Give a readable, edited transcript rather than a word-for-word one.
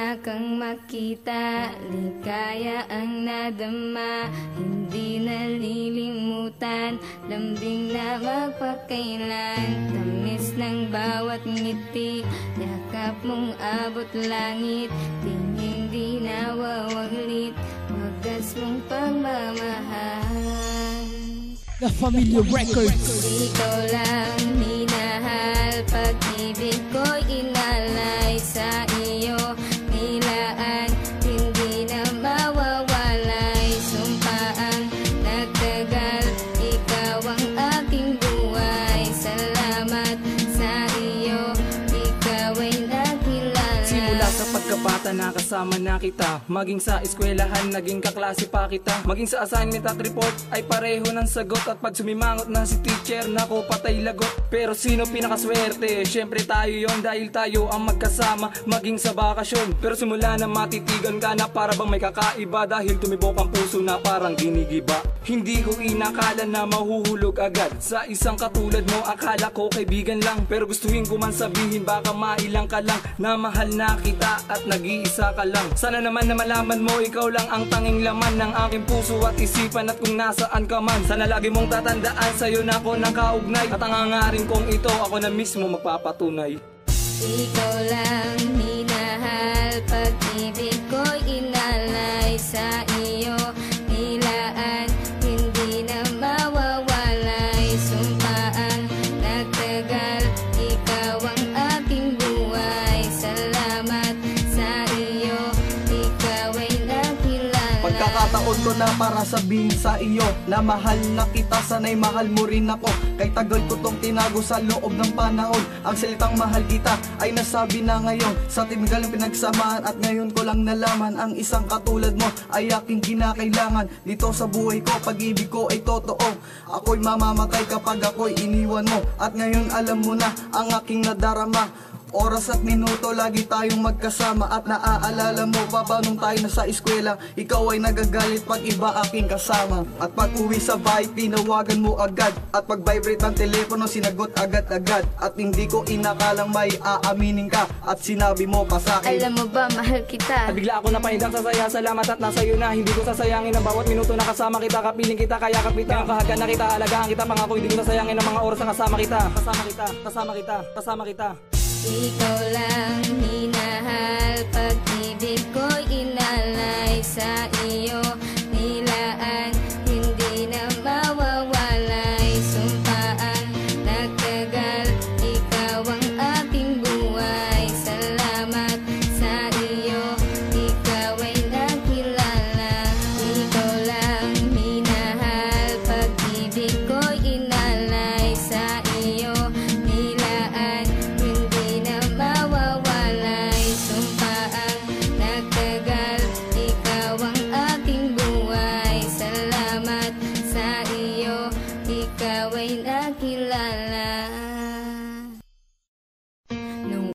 na kang makita, ligaya ang nadama, hindi nalilimutan, lambing na magpakailan. Tamis ng bawat ngiti, yakap mong abot langit, tingin di nawawaglit, wagas mong pagmamahal. La Familia Records. Ikaw lang minahal, pag-ibig ko'y inalay sa iyo, nilaan, hindi na mawawalay. Sumpaan, nagtagal, ikaw ang aking buhay. Salamat sa iyo, ikaw ay nakilala. Simula sa pagkabata nakasama na kita, maging sa eskwelahan naging kaklase pa kita, maging sa assignment at report ay pareho ng sagot. At pag sumimangot na si teacher, nako patay lagot. Pero sino pinakaswerte? Syempre tayo yon, dahil tayo ang magkasama maging sa bakasyon. Pero simula na matitigan ka na, para bang may kakaiba, dahil tumibok ang puso na parang ginigiba. Hindi ko inakala na mahuhulog agad sa isang katulad mo, akala ko kaibigan lang. Pero gustuhin ko man sabihin, baka mailang ka lang, na mahal na kita at nag-iisa ka lang. Sana naman na malaman mo, ikaw lang ang tanging laman ng aking puso at isipan. At kung nasaan ka man, sana lagi mong tatandaan, sa'yo na ako nakaugnay, at ang hangarin kong ito, ako na mismo magpapatunay. Ikaw lang minahal, pag-ibig ko'y inalay sa iyo, nilaan, hindi na mawawalay. Sumpaan, nagtagal, ikaw ang aking buhay. Salamat sa iyo, ikaw ay nakilala. Pagkakataon ko na para sabihin sa iyo na mahal na kita, sana'y mahal mo rin ako. Kay tagal ko tong tinago sa loob ng panahon, ang salitang mahal kita ay nasabi na ngayon. Sa timigal ng pinagsamaan, at ngayon ko lang nalaman, ang isang katulad mo ay aking kinakailangan. Dito sa buhay ko, pag-ibig ko ay totoo, ako'y mamamatay kapag ako'y iniwan mo. At ngayon alam mo na ang aking nadarama, oras at minuto lagi tayong magkasama. At naaalala mo pa ba nung tayo na sa eskwela, ikaw ay nagagalit pag iba aking kasama. At pag uwi sa bahay, tinawagan mo agad, at pag vibrate ng telepono, sinagot agad-agad. At hindi ko inakalang may aaminin ka, at sinabi mo pa sa'kin, Alam mo ba, mahal kita. At bigla ako napahindang sasaya, salamat at nasa iyo na. Hindi ko sasayangin ang bawat minuto na kasama kita, kapiling kita, kaya kapita. Ngayon kahagan na kita, alagaan kita, pangako hindi ko sasayangin ang mga oras na kasama kita. Kasama kita, kasama kita, kasama kita. Ikaw lang